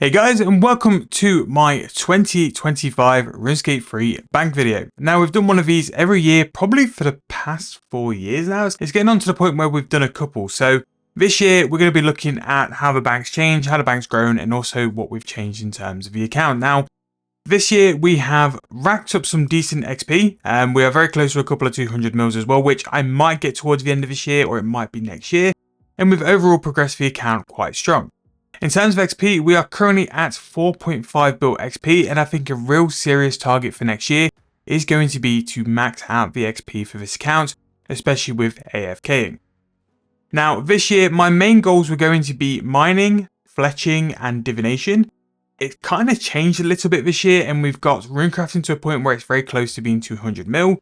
Hey guys, and welcome to my 2025 Runescape free bank video. Now we've done one of these every year, probably for the past 4 years now. It's getting on to the point where we've done a couple. So this year we're going to be looking at how the bank's changed, how the bank's grown, and also what we've changed in terms of the account. Now, this year we have racked up some decent XP, and we are very close to a couple of 200 mils as well, which I might get towards the end of this year, or it might be next year. And we've overall progressed the account quite strong. In terms of XP, we are currently at 4.5 built XP, and I think a real serious target for next year is going to be to max out the XP for this account, especially with AFKing. Now, this year, my main goals were going to be mining, fletching, and divination. It kind of changed a little bit this year, and we've got runecrafting to a point where it's very close to being 200 mil.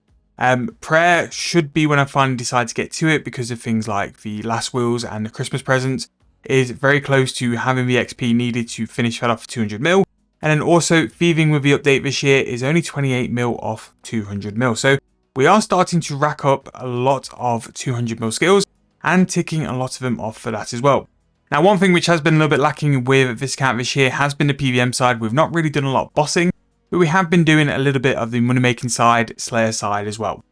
Prayer should be when I finally decide to get to it because of things like the last wheels and the Christmas presents. Is very close to having the XP needed to finish that off for 200 mil. And then also thieving with the update this year is only 28 mil off 200 mil. So we are starting to rack up a lot of 200 mil skills and ticking a lot of them off for that as well. Now, one thing which has been a little bit lacking with this account this year has been the PVM side. We've not really done a lot of bossing, but we have been doing a little bit of the money making side, Slayer side as well.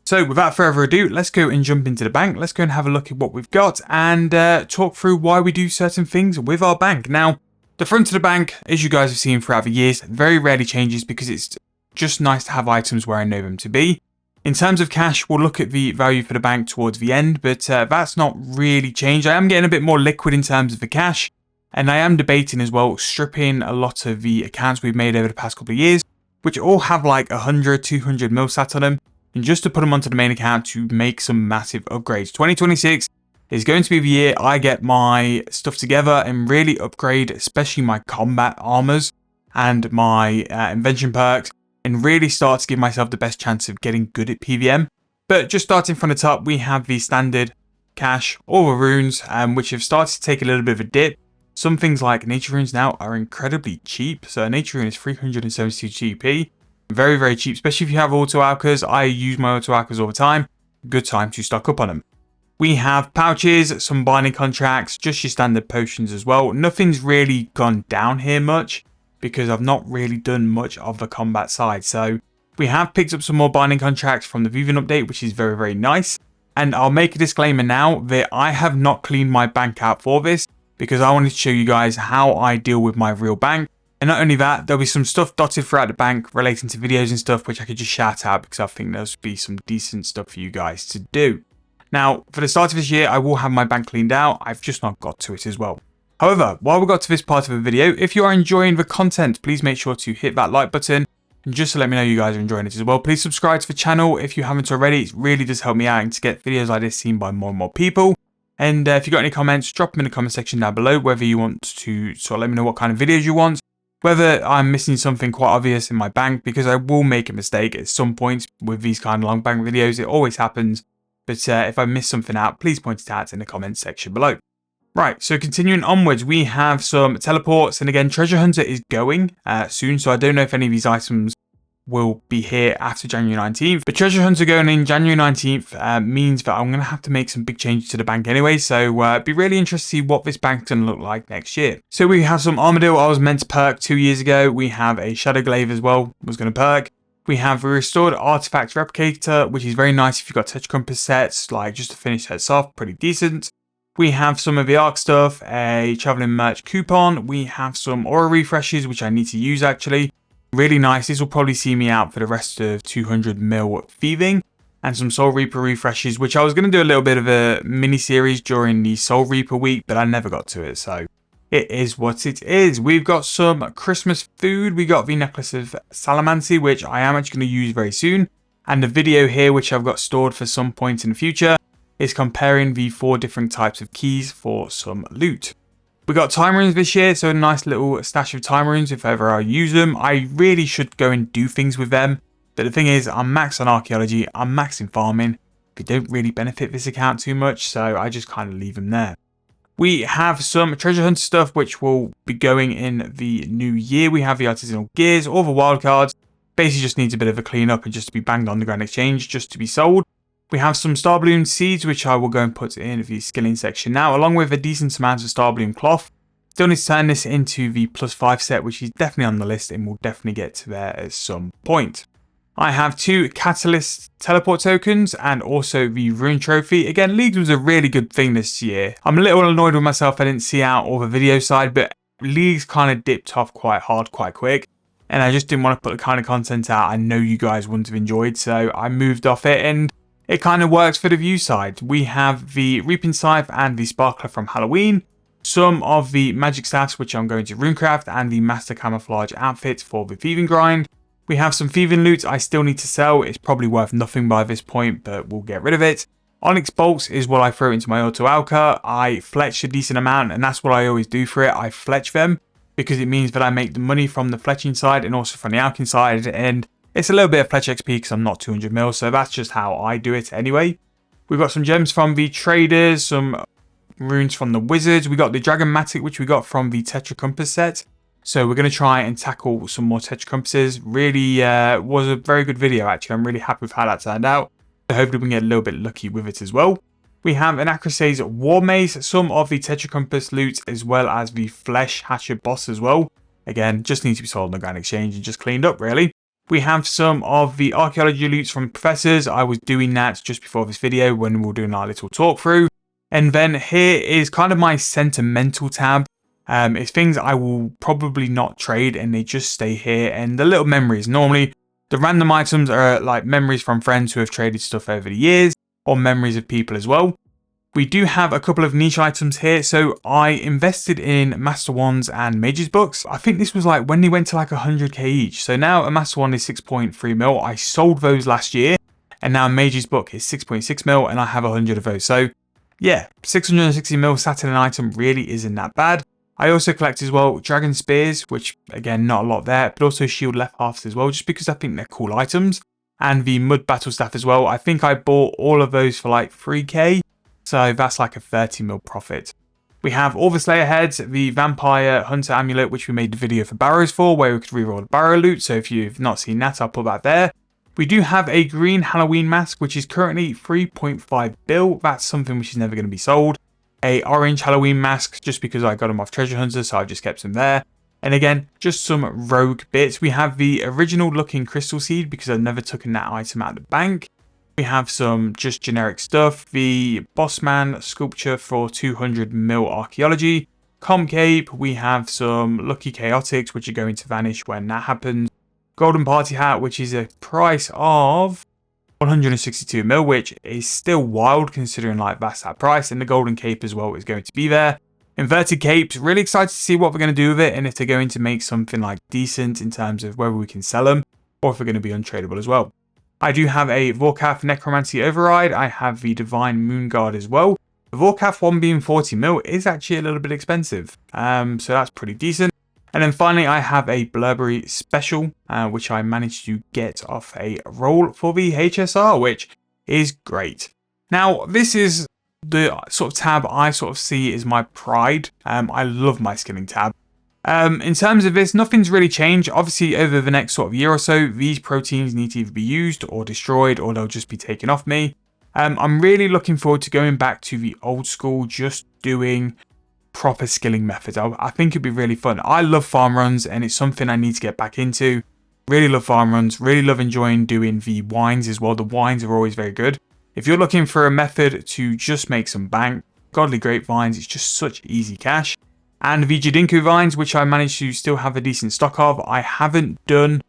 So without further ado, let's go and jump into the bank. Let's go and have a look at what we've got and talk through why we do certain things with our bank. Now, the front of the bank, as you guys have seen throughout the years, very rarely changes because it's just nice to have items where I know them to be. In terms of cash, we'll look at the value for the bank towards the end, but that's not really changed. I am getting a bit more liquid in terms of the cash, and I am debating as well stripping a lot of the accounts we've made over the past couple of years, which all have like 100, 200 mil sat on them, and just to put them onto the main account to make some massive upgrades. 2026 is going to be the year I get my stuff together and really upgrade, especially my combat armors and my invention perks, and really start to give myself the best chance of getting good at PVM. But just starting from the top, we have the standard cash, all the runes, which have started to take a little bit of a dip. Some things like nature runes now are incredibly cheap. So a nature rune is 372 GP. Very, very cheap, especially if you have auto alchers. I use my auto alchers all the time. Good time to stock up on them. We have pouches, some binding contracts, just your standard potions as well. Nothing's really gone down here much because I've not really done much of the combat side. So we have picked up some more binding contracts from the Vivian update, which is very, very nice. And I'll make a disclaimer now that I have not cleaned my bank out for this because I wanted to show you guys how I deal with my real bank. And not only that, there'll be some stuff dotted throughout the bank relating to videos and stuff, which I could just shout out because I think there'll be some decent stuff for you guys to do. Now, for the start of this year, I will have my bank cleaned out. I've just not got to it as well. However, while we got to this part of the video, if you are enjoying the content, please make sure to hit that like button. And just to let me know you guys are enjoying it as well, please subscribe to the channel if you haven't already. It really does help me out and to get videos like this seen by more and more people. And if you've got any comments, drop them in the comment section down below, whether you want to sort of let me know what kind of videos you want. Whether I'm missing something quite obvious in my bank, because I will make a mistake at some point with these kind of long bank videos. It always happens. But if I miss something out, please point it out in the comments section below. Right, so continuing onwards, we have some teleports. And again, Treasure Hunter is going soon. So I don't know if any of these items will be here after January 19th. But Treasure Hunter going in January 19th means that I'm going to have to make some big changes to the bank anyway. So it'd be really interesting to see what this bank's going to look like next year. So we have some Armadillo I was meant to perk 2 years ago. We have a Shadow Glaive as well, was going to perk. We have a Restored Artifact Replicator, which is very nice if you've got Touch Compass sets, like just to finish sets off, pretty decent. We have some of the Arc stuff, a Traveling Merch coupon. We have some Aura Refreshes, which I need to use actually. Really nice. This will probably see me out for the rest of 200 mil thieving, and some Soul Reaper refreshes, which I was going to do a little bit of a mini series during the Soul Reaper week, but I never got to it. So it is what it is. We've got some Christmas food. We got the Necklace of Salamancy, which I am actually going to use very soon. And the video here, which I've got stored for some point in the future, is comparing the 4 different types of keys for some loot. We got time runes this year, so a nice little stash of time runes if ever I use them. I really should go and do things with them. But the thing is, I'm max on archaeology, I'm max in farming. They don't really benefit this account too much, so I just kind of leave them there. We have some treasure hunt stuff which will be going in the new year. We have the artisanal gears, all the wildcards. Basically just needs a bit of a clean up and just to be banged on the Grand Exchange, just to be sold. We have some Star Bloom seeds, which I will go and put in the skilling section now, along with a decent amount of Star Bloom cloth. Still need to turn this into the +5 set, which is definitely on the list and we'll definitely get to there at some point. I have 2 Catalyst teleport tokens and also the Rune Trophy. Again, Leagues was a really good thing this year. I'm a little annoyed with myself I didn't see out all the video side, but Leagues kind of dipped off quite hard, quite quick. And I just didn't want to put the kind of content out I know you guys wouldn't have enjoyed, so I moved off it and it kind of works for the view side. We have the Reaping Scythe and the Sparkler from Halloween, some of the magic staffs which I'm going to runecraft, and the Master Camouflage outfit for the Thieving grind. We have some Thieving loot I still need to sell. It's probably worth nothing by this point, but we'll get rid of it. Onyx bolts is what I throw into my auto alka. I fletch a decent amount, and that's what I always do for it. I fletch them because it means that I make the money from the fletching side and also from the alching side, and it's a little bit of fletch XP because I'm not 200 mil, so that's just how I do it anyway. We've got some gems from the traders, some runes from the wizards. We got the Dragon Matic, which we got from the Tetra Compass set. So we're going to try and tackle some more Tetra Compasses. Really was a very good video, actually. I'm really happy with how that turned out. So hopefully we can get a little bit lucky with it as well. We have an Acrosays War Mace, some of the Tetra Compass loot, as well as the Flesh Hatchet boss as well. Again, just needs to be sold on the Grand Exchange and just cleaned up, really. We have some of the Archaeology loots from Professors. I was doing that just before this video when we were doing our little talk through. And then here is kind of my Sentimental tab. It's things I will probably not trade and they just stay here. And the little memories. Normally, the random items are like memories from friends who have traded stuff over the years, or memories of people as well. We do have a couple of niche items here. So I invested in Master Wands and Mage's Books. I think this was like when they went to like 100k each. So now a Master Wand is 6.3 mil. I sold those last year. And now Mage's Book is 6.6 mil and I have 100 of those. So yeah, 660 mil sat in an item really isn't that bad. I also collect as well Dragon Spears, which again, not a lot there, but also Shield Left Halves as well, just because I think they're cool items. And the Mud Battle Staff as well. I think I bought all of those for like 3k. So that's like a 30 mil profit. We have all the Slayer heads, the Vampire Hunter Amulet, which we made the video for Barrows for, where we could reroll the Barrow loot. So if you've not seen that, I'll put that there. We do have a green Halloween mask, which is currently 3.5 bill. That's something which is never going to be sold. A orange Halloween mask, just because I got them off Treasure Hunter, so I just kept them there. And again, just some rogue bits. We have the original looking Crystal Seed, because I've never taken that item out of the bank. We have some just generic stuff. The Bossman sculpture for 200 mil Archaeology. Comp Cape, we have some Lucky Chaotix, which are going to vanish when that happens. Golden Party Hat, which is a price of 162 mil, which is still wild considering like that's that price. And the Golden Cape as well is going to be there. Inverted Capes, really excited to see what we're going to do with it and if they're going to make something like decent in terms of whether we can sell them or if they're going to be untradeable as well. I do have a Vorkath Necromancy Override. I have the Divine Moon Guard as well. The Vorkath one being 40 mil is actually a little bit expensive. So that's pretty decent. And then finally, I have a Blurberry Special, which I managed to get off a roll for the HSR, which is great. Now, this is the sort of tab I sort of see as my pride. I love my skilling tab. In terms of this, nothing's really changed. Obviously, over the next sort of year or so, these proteins need to either be used or destroyed, or they'll just be taken off me. I'm really looking forward to going back to the old school, just doing proper skilling methods. I think it'd be really fun. I love farm runs and it's something I need to get back into. Really love farm runs, really love enjoying doing the wines as well. The wines are always very good. If you're looking for a method to just make some bank, Godly Grapevines, it's just such easy cash. And the Jidinku vines, which I managed to still have a decent stock of. I haven't done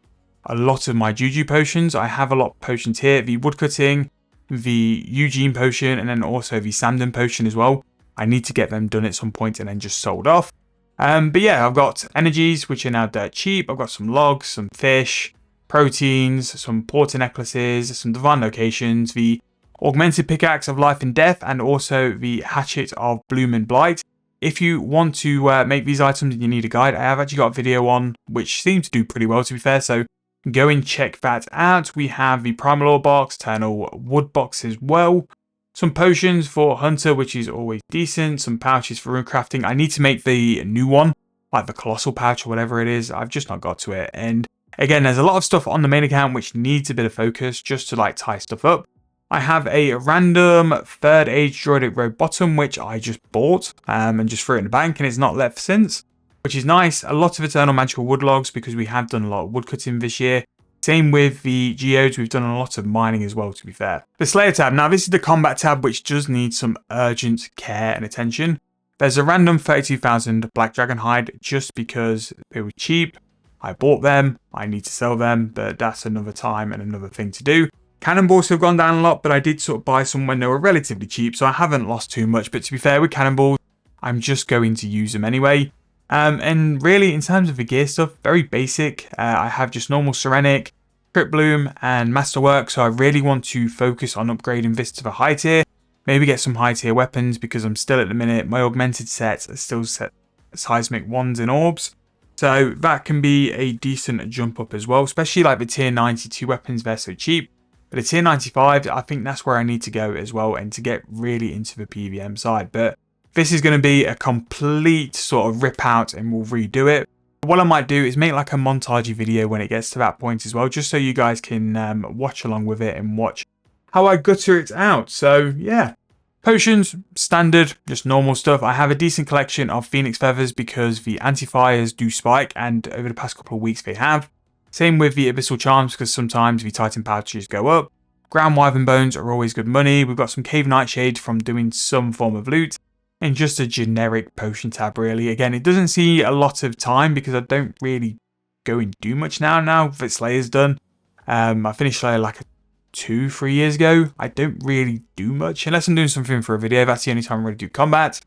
a lot of my Juju potions. I have a lot of potions here. The woodcutting, the Eugene potion, and then also the Samden potion as well. I need to get them done at some point and then just sold off. But yeah, I've got energies, which are now dirt cheap. I've got some logs, some fish, proteins, some porter necklaces, some divine locations, the augmented pickaxe of life and death, and also the hatchet of bloom and blight. If you want to make these items and you need a guide, I have actually got a video on which seems to do pretty well, to be fair. So go and check that out. We have the primal ore box, eternal wood box as well. Some potions for Hunter, which is always decent. Some pouches for rune crafting. I need to make the new one, like the colossal pouch or whatever it is. I've just not got to it. And again, there's a lot of stuff on the main account which needs a bit of focus just to like tie stuff up. I have a random 3rd age Druidic Road bottom, which I just bought and just threw it in the bank, and it's not left since, which is nice. A lot of Eternal Magical Wood logs because we have done a lot of woodcutting this year. Same with the geodes, we've done a lot of mining as well, to be fair. The Slayer tab, now this is the combat tab, which does need some urgent care and attention. There's a random 32,000 Black Dragon hide just because they were cheap. I bought them, I need to sell them, but that's another time and another thing to do. Cannonballs have gone down a lot, but I did sort of buy some when they were relatively cheap, so I haven't lost too much. But to be fair, with cannonballs, I'm just going to use them anyway. And really, in terms of the gear stuff, very basic. I have just normal Serenic, Crypt Bloom, and Masterwork, so I really want to focus on upgrading this to the high tier. Maybe get some high tier weapons, because I'm still at the minute, my augmented sets are still set seismic wands and orbs. So that can be a decent jump up as well, especially like the tier 92 weapons, they're so cheap. But the tier 95, I think that's where I need to go as well, and to get really into the PVM side. But this is going to be a complete sort of rip out, and we'll redo it. What I might do is make like a montage video when it gets to that point as well, just so you guys can watch along with it and watch how I gutter it out. So yeah, potions, standard, just normal stuff. I have a decent collection of Phoenix Feathers because the anti-fires do spike, and over the past couple of weeks they have. Same with the Abyssal Charms, because sometimes the Titan pouches go up. Ground Wyvern Bones are always good money. We've got some Cave Nightshade from doing some form of loot. And just a generic potion tab, really. Again, it doesn't see a lot of time because I don't really go and do much now that Slayer's done. I finished Slayer like 2-3 years ago. I don't really do much unless I'm doing something for a video. That's the only time I really do combat.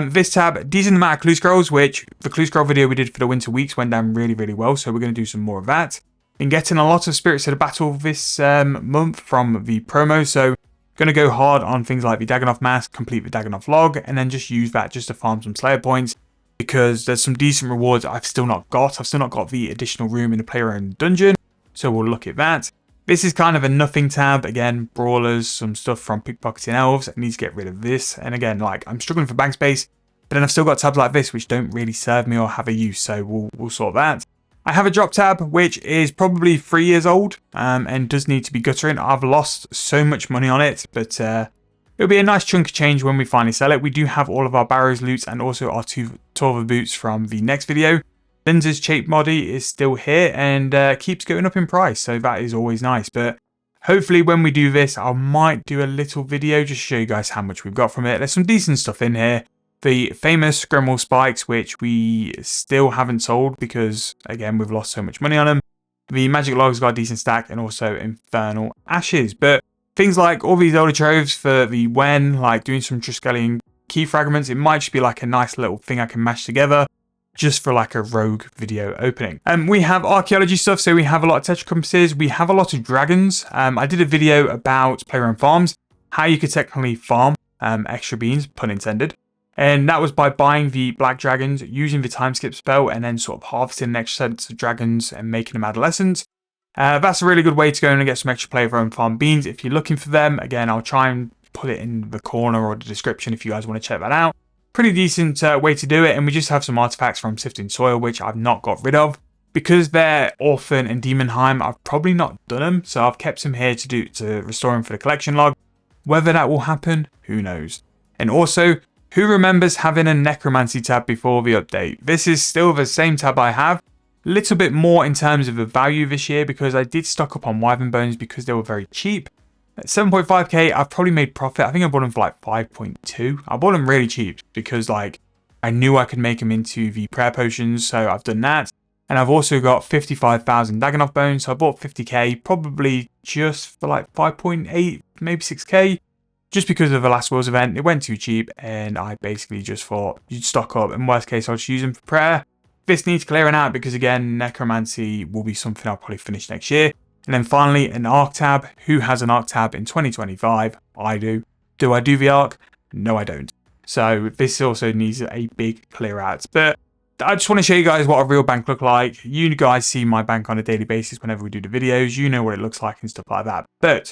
This tab, decent amount of clue scrolls, which the clue scroll video we did for the winter weeks went down really, really well. So we're going to do some more of that. Been getting a lot of Spirits of the Battle this month from the promo. So going to go hard on things like the Dagonoth Mask, complete the Dagonoth log, and then just use that just to farm some Slayer points. Because there's some decent rewards I've still not got. I've still not got the additional room in the player-owned dungeon. So we'll look at that. This is kind of a nothing tab. Again, brawlers, some stuff from pickpocketing elves. I need to get rid of this. And again, like, I'm struggling for bank space, but then I've still got tabs like this which don't really serve me or have a use. So we'll sort that. I have a drop tab which is probably 3 years old and does need to be guttering. I've lost so much money on it, but it'll be a nice chunk of change when we finally sell it. We do have all of our Barrows loots and also our 2 Torva boots from the next video. Linza's Chape body is still here and keeps going up in price, so that is always nice. But hopefully when we do this, I might do a little video just to show you guys how much we've got from it. There's some decent stuff in here. The famous Grimoire Spikes, which we still haven't sold because, again, we've lost so much money on them. The Magic Logs got a decent stack, and also Infernal Ashes. But things like all these older troves for the Wen, like doing some Triskelion key fragments, it might just be like a nice little thing I can mash together just for like a rogue video opening. We have archaeology stuff, so we have a lot of Tetra Compasses, we have a lot of dragons. I did a video about player-owned farms, how you could technically farm extra beans, pun intended. And that was by buying the black dragons, using the time skip spell, and then sort of harvesting an extra set of dragons and making them adolescents. That's a really good way to go and get some extra player-owned farm beans if you're looking for them. Again, I'll try and put it in the corner or the description if you guys want to check that out. Pretty decent way to do it, and we just have some artifacts from Sifting Soil, which I've not got rid of. Because they're Orphan and Demonheim, I've probably not done them, so I've kept some here to restore them for the collection log. Whether that will happen, who knows. And also, who remembers having a Necromancy tab before the update? This is still the same tab I have. A little bit more in terms of the value this year because I did stock up on Wyvern Bones because they were very cheap. At 7.5k, I've probably made profit. I think I bought them for like 5.2. I bought them really cheap because like I knew I could make them into the prayer potions, so I've done that. And I've also got 55,000 Dagonoth Bones, so I bought 50k, probably just for like 5.8, maybe 6k. Just because of the Last Worlds event, it went too cheap, and I basically just thought you'd stock up. In worst case, I'll just use them for prayer. This needs clearing out because, again, Necromancy will be something I'll probably finish next year. And then finally, an Arc tab. Who has an Arc tab in 2025? I do. Do I do the Arc? No, I don't. So this also needs a big clear out. But I just want to show you guys what a real bank look like. You guys see my bank on a daily basis whenever we do the videos. You know what it looks like and stuff like that. But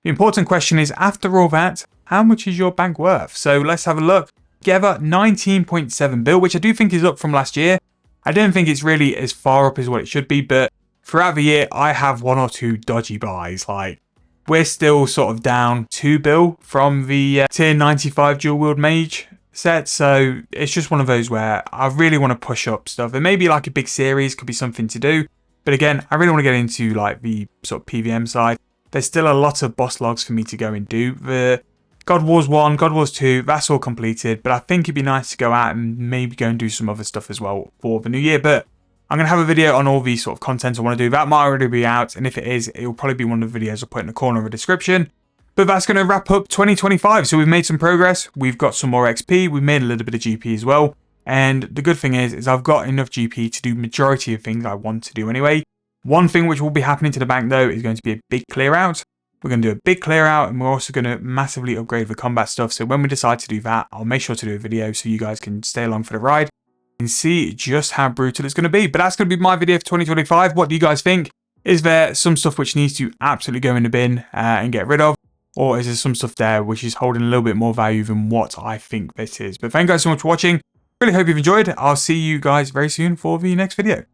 the important question is, after all that, how much is your bank worth? So let's have a look. Together, 19.7 bill, which I do think is up from last year. I don't think it's really as far up as what it should be, but throughout the year, I have 1 or 2 dodgy buys. Like, we're still sort of down 2 bill from the tier 95 dual wield mage set, so it's just one of those where I really want to push up stuff. It may be like a big series, could be something to do, but again, I really want to get into like the sort of PVM side. There's still a lot of boss logs for me to go and do. The God Wars 1, God Wars 2, that's all completed, but I think it'd be nice to go out and maybe go and do some other stuff as well for the new year. But I'm going to have a video on all the sort of content I want to do. That might already be out, and if it is, it will probably be one of the videos I'll put in the corner of the description. But that's going to wrap up 2025. So we've made some progress, we've got some more XP, we've made a little bit of GP as well. And the good thing is I've got enough GP to do majority of things I want to do anyway. One thing which will be happening to the bank though is going to be a big clear out. We're going to do a big clear out, and we're also going to massively upgrade the combat stuff. So when we decide to do that, I'll make sure to do a video so you guys can stay along for the ride and see just how brutal it's going to be. But that's going to be my video for 2025. What do you guys think? Is there some stuff which needs to absolutely go in the bin and get rid of? Or is there some stuff there which is holding a little bit more value than what I think this is? But thank you guys so much for watching. Really hope you've enjoyed. I'll see you guys very soon for the next video.